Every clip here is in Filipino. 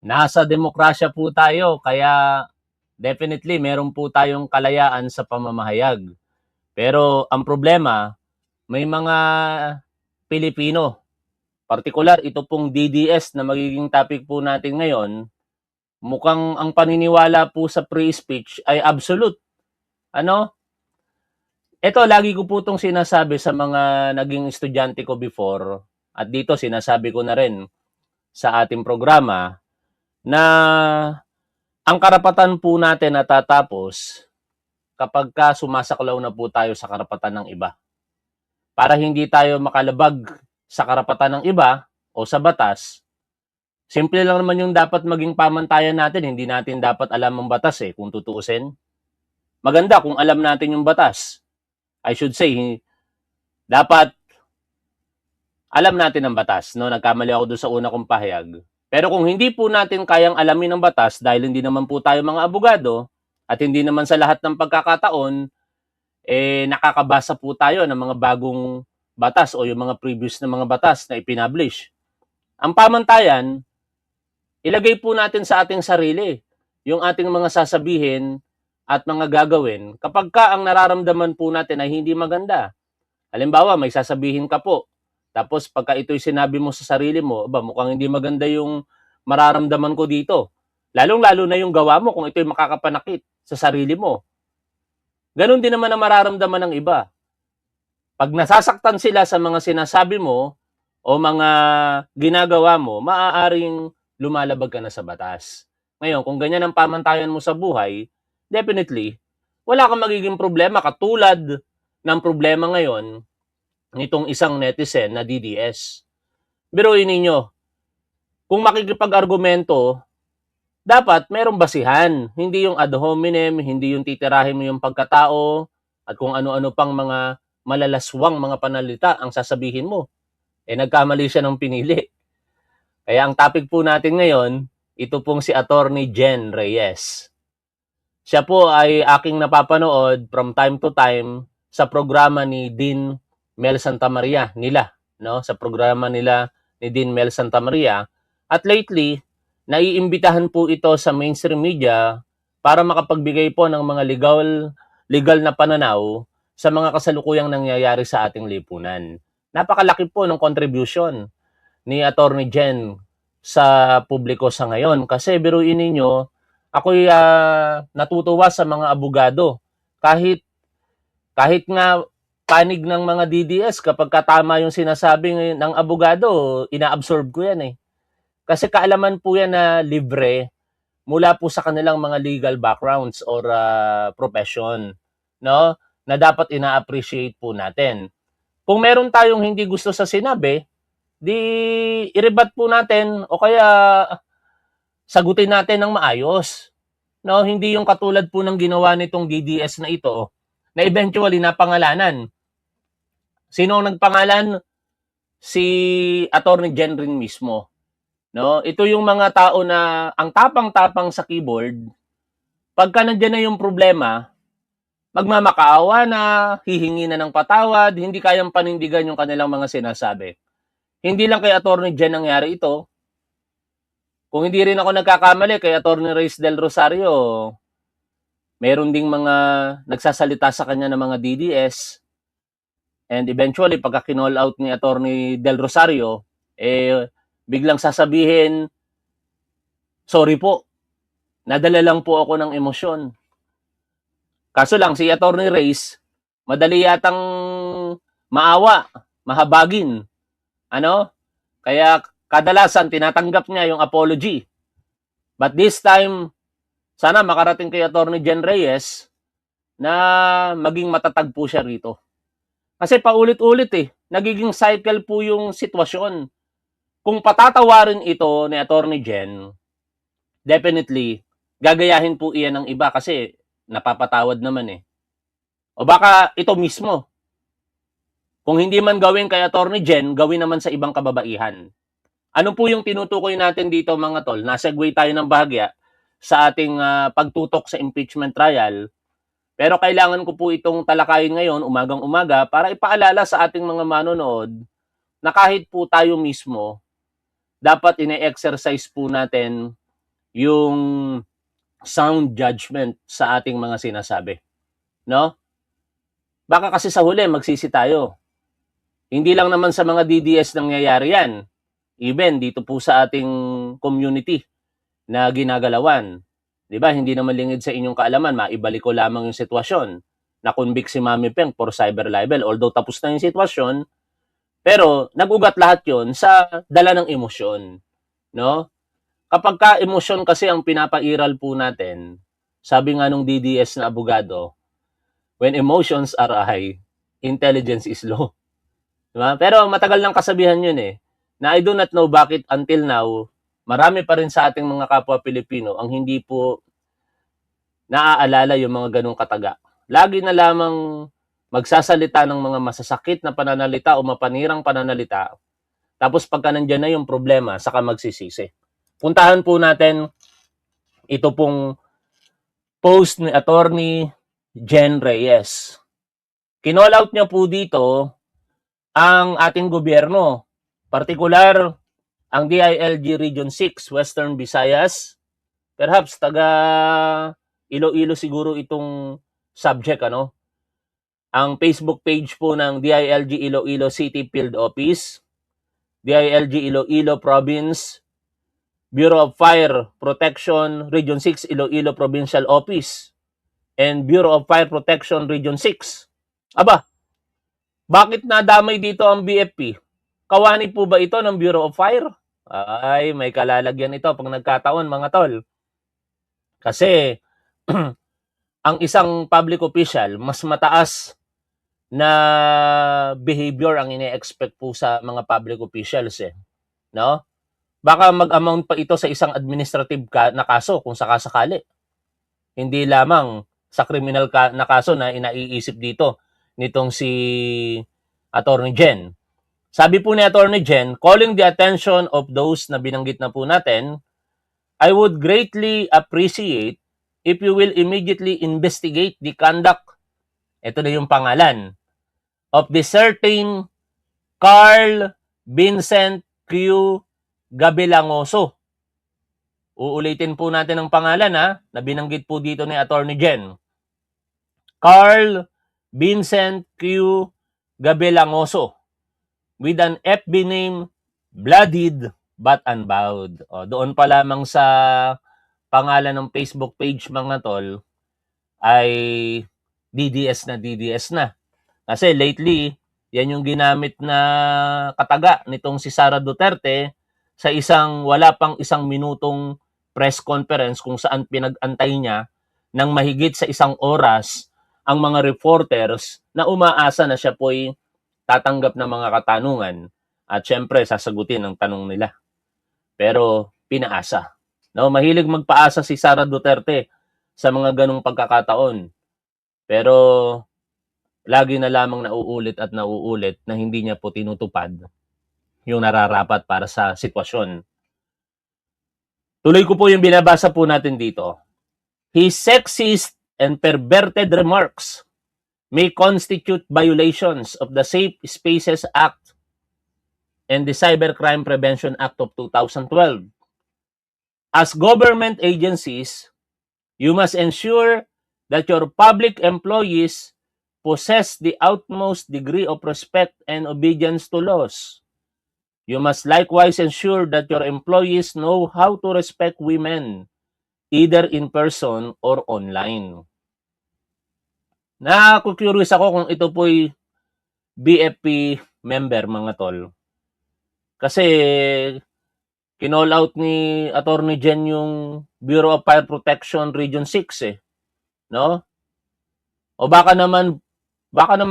Nasa demokrasya po tayo kaya definitely meron po tayong kalayaan sa pamamahayag. Pero ang problema, may mga Pilipino, partikular ito pong DDS na magiging topic po natin ngayon, mukhang ang paniniwala po sa free speech ay absolute. Ano? Ito, lagi ko po itong sinasabi sa mga naging estudyante ko before, at dito sinasabi ko na rin sa ating programa, na ang karapatan po natin natatapos kapag ka sumasaklaw na po tayo sa karapatan ng iba. Para hindi tayo makalabag sa karapatan ng iba o sa batas, simple lang naman yung dapat maging pamantayan natin. Hindi natin dapat alam ang batas kung tutuusin. Maganda kung alam natin yung batas. I should say, dapat alam natin ang batas. No? Nagkamali ako doon sa una kong pahayag. Pero kung hindi po natin kayang alamin ang batas, dahil hindi naman po tayo mga abogado, at hindi naman sa lahat ng pagkakataon, nakakabasa po tayo ng mga bagong batas o yung mga previous na mga batas na ipinablish. Ang pamantayan, ilagay po natin sa ating sarili yung ating mga sasabihin at mga gagawin kapag ka ang nararamdaman po natin ay hindi maganda. Halimbawa, may sasabihin ka po, tapos pagka ito'y sinabi mo sa sarili mo, mukhang hindi maganda yung mararamdaman ko dito. Lalong-lalo na yung gawa mo kung ito'y makakapanakit sa sarili mo. Ganon din naman ang mararamdaman ng iba. Pag nasasaktan sila sa mga sinasabi mo o mga ginagawa mo, maaaring lumalabag ka na sa batas. Ngayon, kung ganyan ang pamantayan mo sa buhay, definitely, wala kang magiging problema katulad ng problema ngayon nitong isang netizen na DDS. Biruin ninyo, kung makikipag-argumento, dapat merong basihan. Hindi yung ad hominem, hindi yung titirahin mo yung pagkatao, at kung ano-ano pang mga malalaswang mga panalita ang sasabihin mo. Nagkamali siya ng pinili. Kaya ang topic po natin ngayon, ito pong si Attorney Jen Reyes. Siya po ay aking napapanood from time to time sa programa ni Dean Mel Santamaria nila, no? Sa programa nila ni Dean Mel Santamaria. At lately, naiimbitahan po ito sa mainstream media para makapagbigay po ng mga legal na pananaw sa mga kasalukuyang nangyayari sa ating lipunan. Napakalaki po ng contribution ni Attorney Jen sa publiko sa ngayon. Kasi biruin ninyo, ako'y natutuwa sa mga abogado. Kahit nga panig ng mga DDS, kapag katama yung sinasabi ng abogado, ina-absorb ko yan Kasi kaalaman po yan na libre mula po sa kanilang mga legal backgrounds or profession, no? Na dapat ina-appreciate po natin. Kung meron tayong hindi gusto sa sinabi, di i-rebut po natin o kaya sagutin natin ng maayos. No, hindi yung katulad po ng ginawa nitong DDS na ito na eventually napangalanan. Sino ang nagpangalan? Si Attorney Jen rin mismo. No, ito yung mga tao na ang tapang-tapang sa keyboard. Pagka nandiyan na yung problema, magmamakaawa na, hihingi na ng patawad, hindi kayang panindigan yung kanilang mga sinasabi. Hindi lang kay Attorney Jen nangyari ito. Kung hindi rin ako nagkakamali, kay Attorney Reyes del Rosario, meron ding mga nagsasalita sa kanya ng mga DDS. And eventually, pagka kinall out ni Attorney del Rosario, biglang sasabihin, sorry po, nadala lang po ako ng emosyon. Kaso lang, si Attorney Reyes, madali yatang maawa, mahabagin. Kaya kadalasan tinatanggap niya yung apology. But this time, sana makarating kay Attorney Jen Reyes na maging matatag po siya rito. Kasi paulit-ulit nagiging cycle po yung sitwasyon. Kung patatawarin ito ni Attorney Jen, definitely, gagayahin po iyan ng iba kasi napapatawad naman O baka ito mismo, kung hindi man gawin kay Attorney Jen, gawin naman sa ibang kababaihan. Ano po yung tinutukoy natin dito mga tol? Nasegue tayo ng bahagya sa ating pagtutok sa impeachment trial. Pero kailangan ko po itong talakayin ngayon, umagang-umaga, para ipaalala sa ating mga manonood na kahit po tayo mismo, dapat ine-exercise po natin yung sound judgment sa ating mga sinasabi, no? Baka kasi sa huli magsisi tayo. Hindi lang naman sa mga DDS nangyayari yan. Even dito po sa ating community na ginagalawan. 'Di ba? Hindi naman lingid sa inyong kaalaman, maibalik ko lamang yung sitwasyon. Na-convict si Mami Peng for cyber libel. Although tapos na yung sitwasyon, pero nagugat lahat 'yon sa dala ng emosyon, no? Kapag ka emosyon kasi ang pinapairal po natin, sabi nga nung DDS na abogado, when emotions are high, intelligence is low. Diba? Pero matagal nang kasabihan yun eh, na I do not know bakit until now, marami pa rin sa ating mga kapwa Pilipino ang hindi po naaalala yung mga ganong kataga. Lagi na lamang magsasalita ng mga masasakit na pananalita o mapanirang pananalita, tapos pagka nandyan na yung problema, saka magsisisi. Puntahan po natin ito pong post ni Attorney Jen Reyes. Kinall out niya po dito ang ating gobyerno, partikular ang DILG Region 6, Western Visayas, perhaps taga Iloilo siguro itong subject, ano? Ang Facebook page po ng DILG Iloilo City Field Office, DILG Iloilo Province, Bureau of Fire Protection Region 6 Iloilo Provincial Office, and Bureau of Fire Protection Region 6. Aba, bakit nadamay dito ang BFP? Kawani po ba ito ng Bureau of Fire? Ay, may kalalagyan ito pag nagkataon, mga tol. Kasi ang isang public official, mas mataas na behavior ang ine-expect po sa mga public officials eh. No? Baka mag-amount pa ito sa isang administrative na kaso kung sakasakali. Hindi lamang sa criminal na kaso na inaiisip dito nitong si Attorney Jen. Sabi po ni Attorney Jen, calling the attention of those na binanggit na po natin, I would greatly appreciate if you will immediately investigate the conduct, ito na yung pangalan, of the certain Carl Vincent Q. Gabilangoso. Uulitin po natin ang pangalan na binanggit po dito ni Attorney Jen. Carl Vincent Q. Gabilangoso with an FB name Bloodied but Unbowed. O, doon pa lamang sa pangalan ng Facebook page, mga tol, ay DDS na. Kasi lately, yan yung ginamit na kataga nitong si Sara Duterte sa wala pang isang minutong press conference kung saan pinag-antay niya ng mahigit sa 1 oras ang mga reporters na umaasa na siya po'y tatanggap ng mga katanungan at syempre sasagutin ang tanong nila. Pero pinaasa. No, mahilig magpaasa si Sara Duterte sa mga ganong pagkakataon. Pero lagi na lamang nauulit at nauulit na hindi niya po tinutupad yung nararapat para sa sitwasyon. Tuloy ko po yung binabasa po natin dito. His sexist and perverted remarks may constitute violations of the Safe Spaces Act and the Cybercrime Prevention Act of 2012. As government agencies, you must ensure that your public employees possess the utmost degree of respect and obedience to laws. You must likewise ensure that your employees know how to respect women, either in person or online. Naku-curious ako kung ito po'y BFP member, mga tol. Kasi kinall out ni Attorney Jen yung Bureau of Fire Protection Region 6 eh. No? O baka naman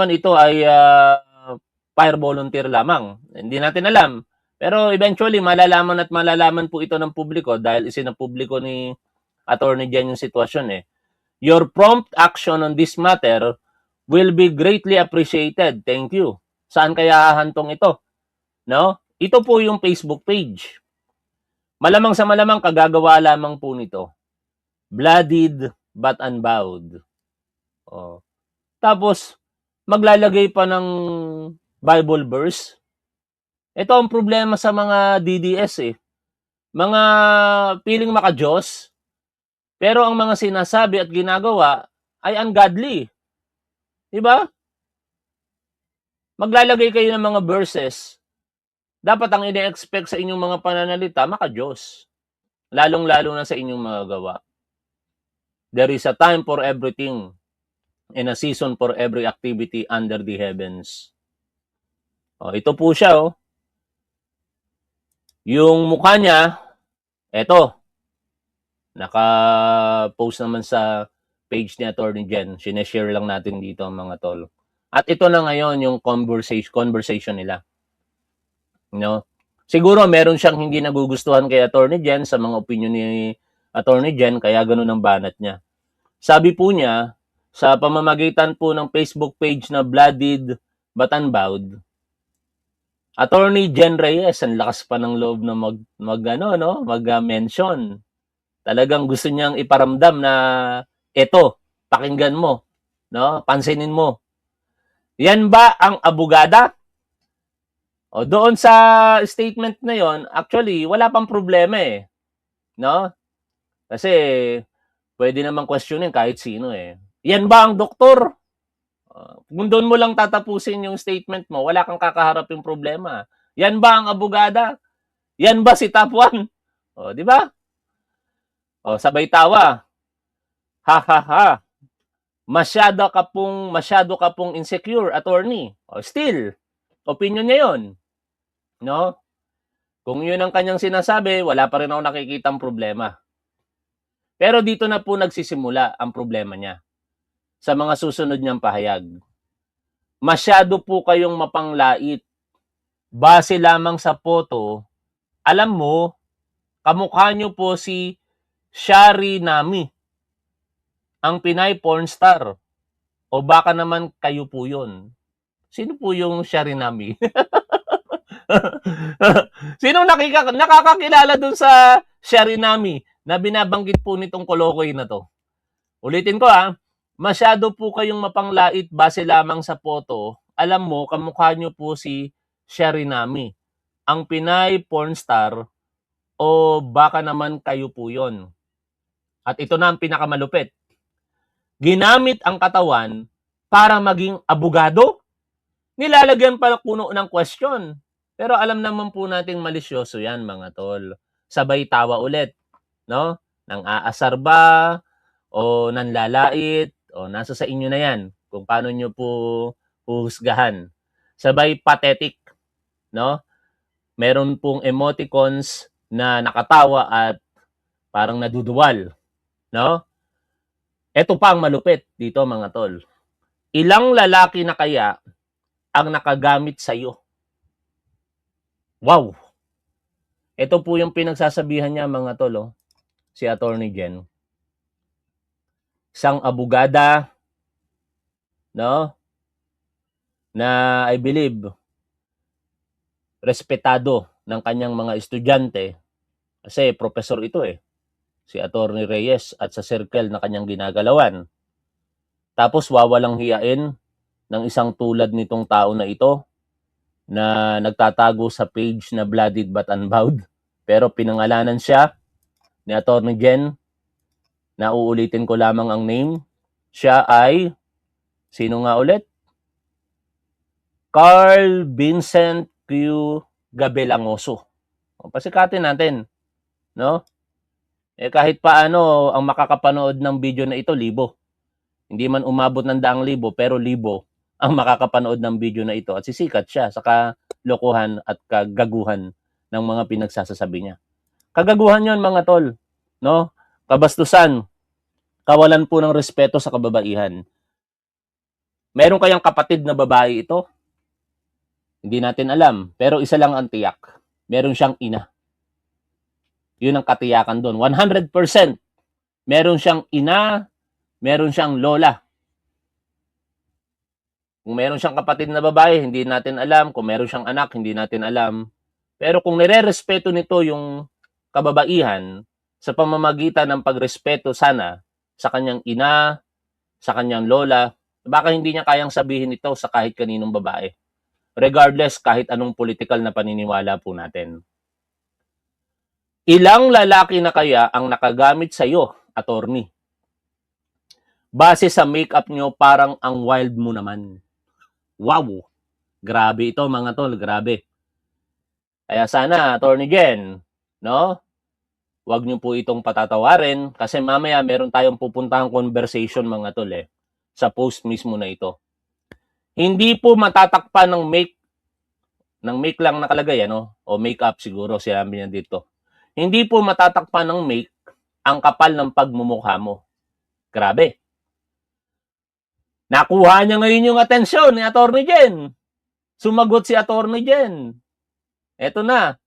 ito ay fire volunteer lamang. Hindi natin alam. Pero eventually, malalaman po ito ng publiko dahil isinapubliko ni Attorney Jen yung sitwasyon eh. Your prompt action on this matter will be greatly appreciated. Thank you. Saan kaya hahantong ito? No? Ito po yung Facebook page. Malamang sa malamang kagagawa lamang po nito. Bloodied but unbowed. Oh. Tapos, maglalagay pa ng Bible verse. Ito ang problema sa mga DDS eh. mga piling maka-Diyos, pero ang mga sinasabi at ginagawa ay ungodly. Di ba? Maglalagay kayo ng mga verses, dapat ang ine-expect sa inyong mga pananalita, maka-Diyos. Lalong-lalo na sa inyong mga gawa. There is a time for everything and a season for every activity under the heavens. Ito po siya, Yung mukha niya, eto, naka-post naman sa page ni Attorney Jen. Sineshare lang natin dito, mga tol. At ito na ngayon yung conversation nila. No? Siguro meron siyang hindi nagugustuhan kay Attorney Jen sa mga opinion ni Attorney Jen, kaya ganun ang banat niya. Sabi po niya, sa pamamagitan po ng Facebook page na Blooded But Unbowed, Attorney Jen Reyes, ang lakas pa ng loob na mag-mention. Talagang gusto niyang iparamdam na eto, pakinggan mo, no? Pansinin mo. Yan ba ang abogada? Doon sa statement na yon, actually wala pang problema no? Kasi pwede namang questionin kahit sino Yan ba ang doktor? Kung doon mo lang tatapusin yung statement mo, wala kang kakaharaping problema. Yan ba ang abogada? Yan ba si Top 1? Di ba? Sabay tawa. Ha ha ha. Masyado ka pong insecure, attorney. Still, opinion niya 'yon. No? Kung 'yun ang kanyang sinasabi, wala pa rin ako nakikitang problema. Pero dito na po nagsisimula ang problema niya sa mga susunod niyang pahayag. Masyado po kayong mapanglait. Base lamang sa photo, alam mo, kamukha niyo po si Shari Nami, ang Pinay porn star. O baka naman kayo po yun. Sino po yung Shari Nami? Sino nakakakilala dun sa Shari Nami na binabanggit po nitong kolokoy na to? Ulitin ko masyado po kayong mapanglait base lamang sa photo. Alam mo, kamukha nyo po si Shari Nami, ang Pinay porn star, o baka naman kayo po yon. At ito na ang pinakamalupit. Ginamit ang katawan para maging abogado? Nilalagyan pa puno ng question. Pero alam naman po nating malisyoso yan, mga tol. Sabay tawa ulit, no? Nang aasar ba? O nanlalait? O nasa sa inyo na yan kung paano nyo po huhusgahan. Sabay pathetic, no? Meron pong emoticons na nakatawa at parang naduduwal, no? Ito pa ang malupit dito, mga tol. Ilang lalaki na kaya ang nakagamit sa iyo? Wow! Ito po yung pinagsasabihan niya, mga tol, si Attorney Jen. Isang abogada, no? Na I believe respetado ng kanyang mga estudyante kasi professor ito si Attorney Reyes at sa circle na kanyang ginagalawan. Tapos wawalang hiyain ng isang tulad nitong tao na ito na nagtatago sa page na Blooded But Unbowed. Pero pinangalanan siya ni Attorney Jen. Nauulitin ko lamang ang name. Siya ay, sino nga ulit? Carl Vincent Q. Gabelangoso. Pasikatin natin, no? Kahit paano, ang makakapanood ng video na ito, 1,000. Hindi man umabot ng 100,000, pero 1,000 ang makakapanood ng video na ito. At sisikat siya sa kalokohan at kagaguhan ng mga pinagsasasabi niya. Kagaguhan yon, mga tol, no? Kabastusan, kawalan po ng respeto sa kababaihan. Meron kayang kapatid na babae ito? Hindi natin alam, pero isa lang ang tiyak. Meron siyang ina. Yun ang katiyakan doon. 100%. Meron siyang ina, meron siyang lola. Kung meron siyang kapatid na babae, hindi natin alam. Kung meron siyang anak, hindi natin alam. Pero kung nire-respeto nito yung kababaihan sa pamamagitan ng pagrespeto sana sa kanyang ina, sa kanyang lola, baka hindi niya kayang sabihin ito sa kahit kaninong babae. Regardless kahit anong political na paniniwala po natin. Ilang lalaki na kaya ang nakagamit sa iyo, attorney? Base sa makeup nyo, parang ang wild mo naman. Wow! Grabe ito mga tol, grabe. Kaya sana, Attorney Jen, no? Huwag niyo po itong patatawarin kasi mamaya meron tayong pupuntahang conversation mga tol sa post mismo na ito. Hindi po matatakpan ng make lang nakalagay o makeup siguro sinabi niya dito. Hindi po matatakpan ng make ang kapal ng pagmumukha mo. Grabe. Nakuha niya ngayon yung atensyon ni Attorney Jen. Sumagot si Attorney Jen. Eto na.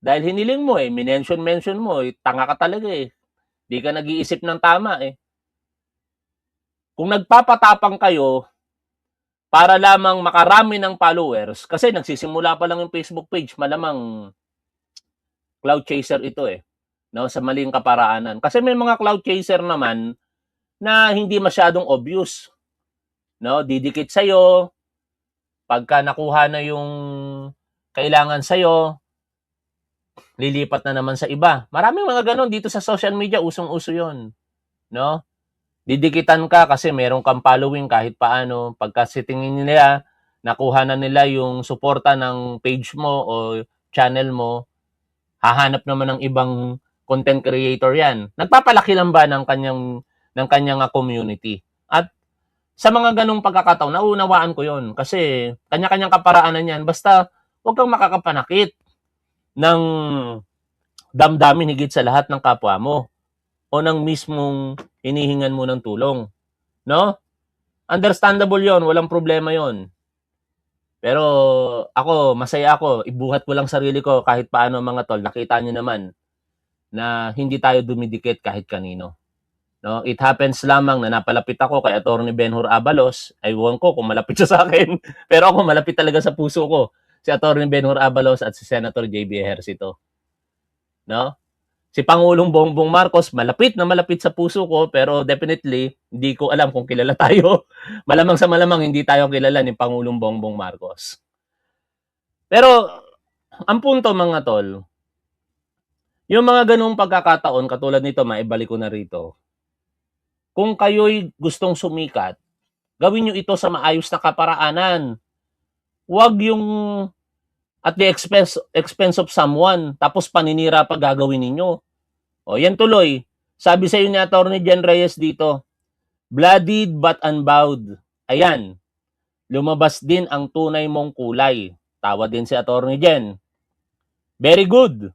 Dahil hiniling mo minention mo, tanga ka talaga Di ka nag-iisip ng tama Kung nagpapatapang kayo para lamang makarami ng followers, kasi nagsisimula pa lang yung Facebook page, malamang cloud chaser ito no, sa maling kaparaanan. Kasi may mga cloud chaser naman na hindi masyadong obvious. No, didikit sa'yo, pagka nakuha na yung kailangan sa'yo, lilipat na naman sa iba. Maraming mga ganon dito sa social media, usong-uso yon, no? Didikitan ka kasi meron kang following kahit paano. Pagka tingin nila, nakuha na nila yung suporta ng page mo o channel mo, hahanap naman ng ibang content creator yan. Nagpapalaki lang ba ng kanyang community? At sa mga ganong pagkakataon, naunawaan ko yon kasi kanya-kanyang kaparaanan yan. Basta huwag kang makakapanakit ng damdamin higit sa lahat ng kapwa mo o ng mismong hinihingan mo ng tulong. No? Understandable yon, walang problema yon. Pero ako, masaya ako, ibuhat ko lang sarili ko kahit paano mga tol, nakita nyo naman na hindi tayo dumidikit kahit kanino. No? It happens lamang na napalapit ako kay Atty. Benhur Abalos, aywan ko kung malapit siya sa akin, pero ako malapit talaga sa puso ko, si Atty. Benhur Abalos at si Senator JB Ejercito. No? Si Pangulong Bongbong Marcos, malapit na malapit sa puso ko, pero definitely, hindi ko alam kung kilala tayo. Malamang sa malamang, hindi tayo kilala ni Pangulong Bongbong Marcos. Pero, ang punto mga tol, yung mga ganung pagkakataon, katulad nito, maibalik ko na rito, kung kayo'y gustong sumikat, gawin nyo ito sa maayos na kaparaanan. Huwag yung at the expense of someone, tapos paninira pa gagawin ninyo. O, yan tuloy. Sabi sa iyo ni Atty. Jen Reyes dito, bloodied but unbowed. Ayan, lumabas din ang tunay mong kulay. Tawa din si Atty. Jen. Very good.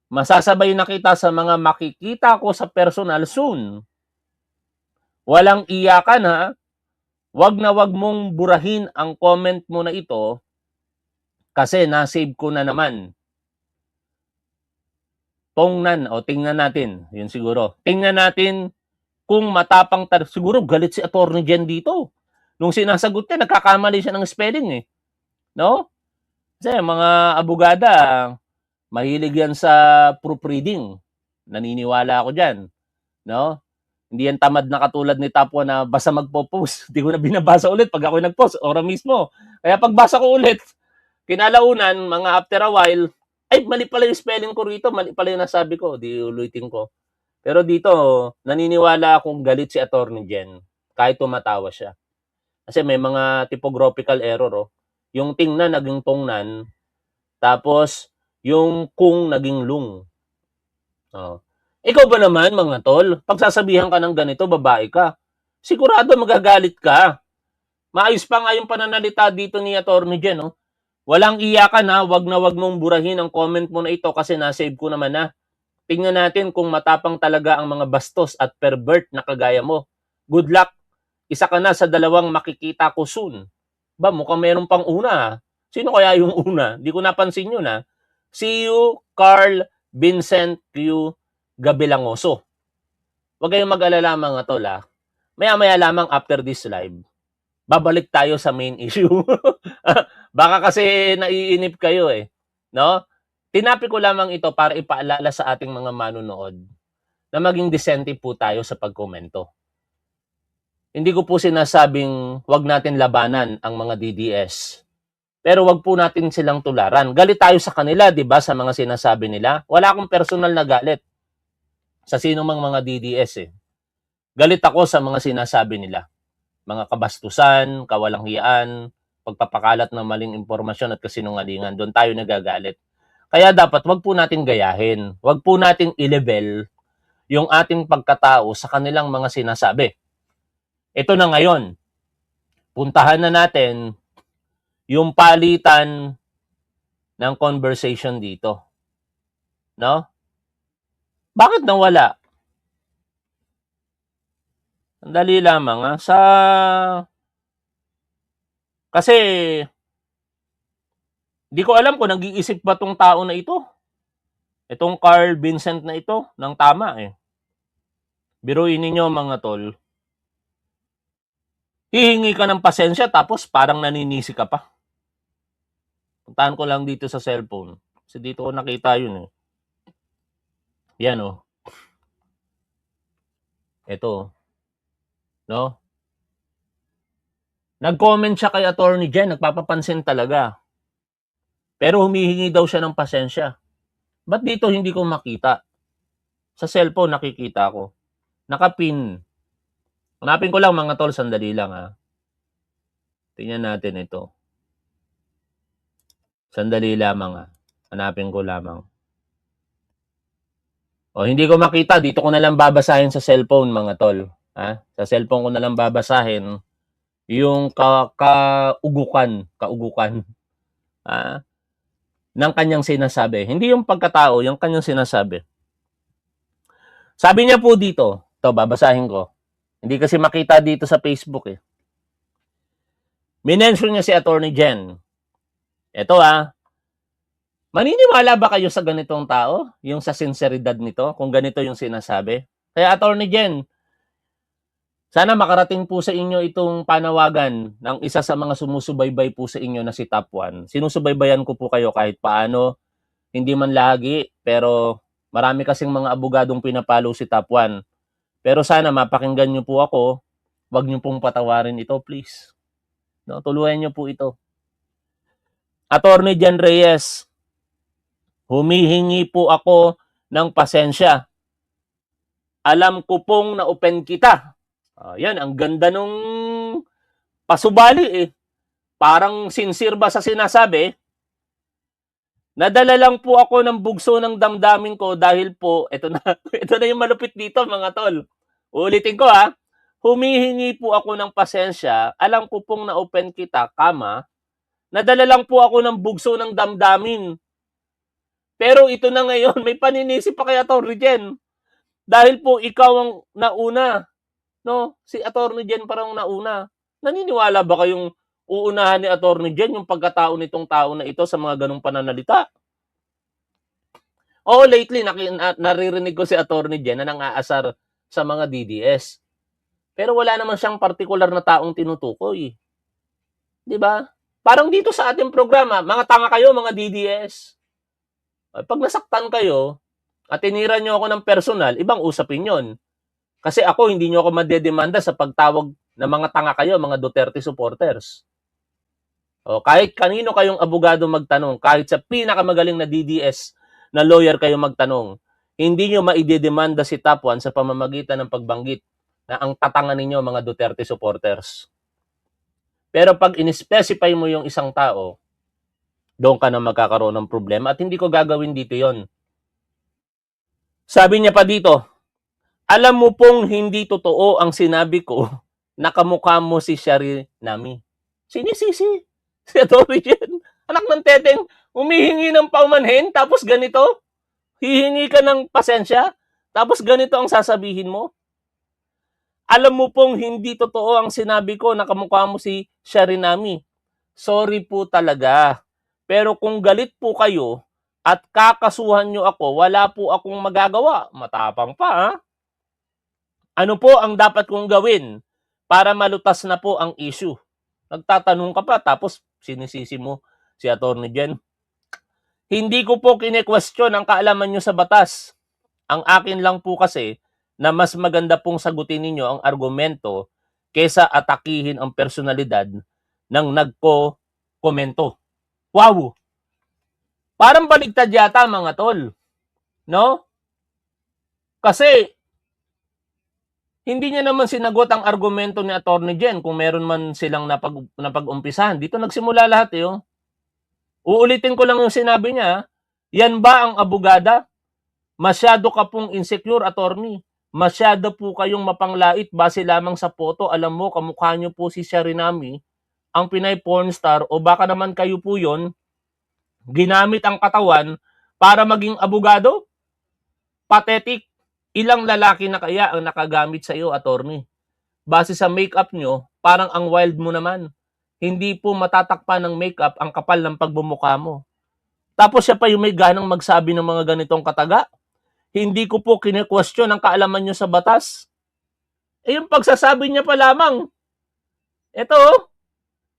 Masasabay na kita sa mga makikita ko sa personal soon. Walang iyakan ha. Wag na wag mong burahin ang comment mo na ito kasi na-save ko na naman. Tingnan natin. Yun siguro. Tingnan natin kung matapang siguro galit si Atty. Jen dito. Nung sinasagot niya, nagkakamali siya ng spelling No? Kasi mga abogada, mahilig yan sa proofreading. Naniniwala ako dyan. No? Hindi yan tamad na katulad ni Tapwa na basta magpo-post. Hindi ko na binabasa ulit pag ako nag-post. Ora mismo. Kaya pagbasa ko ulit, kinalaunan, mga after a while, ay, mali pala yung spelling ko rito, mali pala yung nasabi ko, di ulitin ko. Pero dito, naniniwala akong galit si Atty. Jen, kahit tumatawa siya. Kasi may mga typographical error, Yung tingnan naging tongnan, tapos yung kung naging lung. Ikaw ba naman, mga tol, pagsasabihan ka ng ganito, babae ka, sigurado magagalit ka. Maayos pa nga yung pananalita dito ni Atty. Jen, Walang iyakan ha, wag na wag mong burahin ang comment mo na ito kasi na-save ko naman na. Tingnan natin kung matapang talaga ang mga bastos at pervert na kagaya mo. Good luck. Isa ka na sa dalawang makikita ko soon. Ba, mukhang meron pang una. Sino kaya yung una? Di ko napansin yun See you, Carl Vincent Q. Gabilangoso. Huwag kayong mag-alala mga tol Maya-maya lamang after this live, babalik tayo sa main issue. Baka kasi naiinip kayo no? Tinapi ko lamang ito para ipaalala sa ating mga manonood na maging disente po tayo sa pagkomento. Hindi ko po sinasabing wag natin labanan ang mga DDS. Pero wag po natin silang tularan. Galit tayo sa kanila, 'di ba, sa mga sinasabi nila. Wala akong personal na galit sa sino mang mga DDS eh. Galit ako sa mga sinasabi nila. Mga kabastusan, kawalang-hiyaan, pagpapakalat ng maling impormasyon at kasinungalingan. Doon tayo nagagalit. Kaya dapat wag po natin gayahin. Wag po nating i-level yung ating pagkatao sa kanilang mga sinasabi. Ito na ngayon. Puntahan na natin yung palitan ng conversation dito. No? Bakit nawala? Sandali lamang ha. Kasi di ko alam kung nag-iisip ba tong tao na ito. Itong Carl Vincent na ito ng tama eh. Biruin ninyo mga tol. Hihingi ka ng pasensya tapos parang naninisi ka pa. Puntahan ko lang dito sa cellphone. Kasi dito ko nakita yun eh. Yan oh. Ito. No? Nag-comment siya kay Attorney Jen, nagpapapansin talaga. Pero humihingi daw siya ng pasensya. Ba't dito hindi ko makita? Sa cellphone nakikita ko. Nakapin. Hanapin ko lang mga tol, sandali lang ha. Tingnan natin ito. Sandali lamang ha. Hanapin ko lamang. O, hindi ko makita. Dito ko na lang babasahin sa cellphone mga tol. Ha? Sa cellphone ko na lang babasahin yung kaugukan ng kanyang sinasabi. Hindi yung pagkatao, yung kanyang sinasabi. Sabi niya po dito, ito babasahin ko. Hindi kasi makita dito sa Facebook eh. Minention niya si Attorney Jen. Ito maniniwala ba kayo sa ganitong tao? Yung sa sinseridad nito? Kung ganito yung sinasabi? Kaya Attorney Jen, sana makarating po sa inyo itong panawagan ng isa sa mga sumusubaybay po sa inyo na si Top 1. Sinusubaybayan ko po kayo kahit paano, hindi man lagi, pero marami kasing mga abogadong pinapalo si Top 1. Pero sana mapakinggan niyo po ako, wag niyo pong patawarin ito, please. No, tuluyan niyo po ito. Attorney Jen Reyes, humihingi po ako ng pasensya. Alam ko pong na-open kita. Yan, ang ganda nung pasubali eh. Parang sincere ba sa sinasabi? Nadala lang po ako ng bugso ng damdamin ko dahil po, ito na yung malupit dito mga tol. Ulitin ko humihingi po ako ng pasensya, alam ko pong na-open kita, nadala lang po ako ng bugso ng damdamin. Pero ito na ngayon, may paninisi pa kay Atty. Jen. Dahil po ikaw ang nauna. No? Si Atty. Jen parang nauna. Naniniwala ba kayong uunahan ni Atty. Jen yung pagkatao nitong tao na ito sa mga ganong pananalita? Oo, lately, naririnig ko si Atty. Jen na nang-aasar sa mga DDS. Pero wala naman siyang partikular na taong tinutukoy. Di ba? Parang dito sa ating programa, mga tanga kayo, mga DDS. Pag nasaktan kayo, at tinira nyo ako ng personal, ibang usapin yon. Kasi ako, hindi nyo ako madedemanda sa pagtawag na mga tanga kayo, mga Duterte supporters. O, kahit kanino kayong abogado magtanong, kahit sa pinakamagaling na DDS na lawyer kayo magtanong, hindi nyo maidedemanda si Top 1 sa pamamagitan ng pagbanggit na ang tatanga ninyo mga Duterte supporters. Pero pag in-specify mo yung isang tao, doon ka na magkakaroon ng problema at hindi ko gagawin dito yon. Sabi niya pa dito, alam mo pong hindi totoo ang sinabi ko na kamukha mo si Shari Nami. Sinisisi. Si Atty. Jen. Anak ng teteng, humihingi ng paumanhin tapos ganito? Hihingi ka ng pasensya tapos ganito ang sasabihin mo? Alam mo pong hindi totoo ang sinabi ko na kamukha mo si Shari Nami. Sorry po talaga. Pero kung galit po kayo at kakasuhan nyo ako, wala po akong magagawa. Matapang pa Ano po ang dapat kong gawin para malutas na po ang issue? Nagtatanong ka pa tapos sinisisi mo si Atty. Jen. Hindi ko po kine-question ang kaalaman nyo sa batas. Ang akin lang po kasi na mas maganda pong sagutin ninyo ang argumento kesa atakihin ang personalidad ng nagko-komento. Wow! Parang baligtad yata mga tol. No? Kasi hindi niya naman sinagot ang argumento ni Attorney Jen kung meron man silang napag-umpisahan. Dito nagsimula lahat eh. Oh. Uulitin ko lang yung sinabi niya. Yan ba ang abogada? Masyado ka pong insecure, attorney. Masyado po kayong mapanglait base lamang sa photo. Alam mo, kamukha niyo po si Sharinami, ang Pinay pornstar, o baka naman kayo po yon ginamit ang katawan para maging abogado? Pathetic. Ilang lalaki na kaya ang nakagamit sa iyo, attorney? Base sa makeup nyo, parang ang wild mo naman. Hindi po matatakpan ng makeup ang kapal ng pagbumuka mo. Tapos siya pa yung may ganang magsabi ng mga ganitong kataga. Hindi ko po kine-question ang kaalaman nyo sa batas. Eh yung pagsasabi niya pa lamang, eto,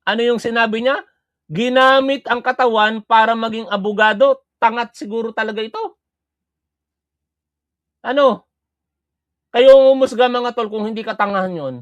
ano yung sinabi niya? Ginamit ang katawan para maging abogado. Tangat siguro talaga ito. Ano? Kayo umusga mga tol kung hindi katangahan yon.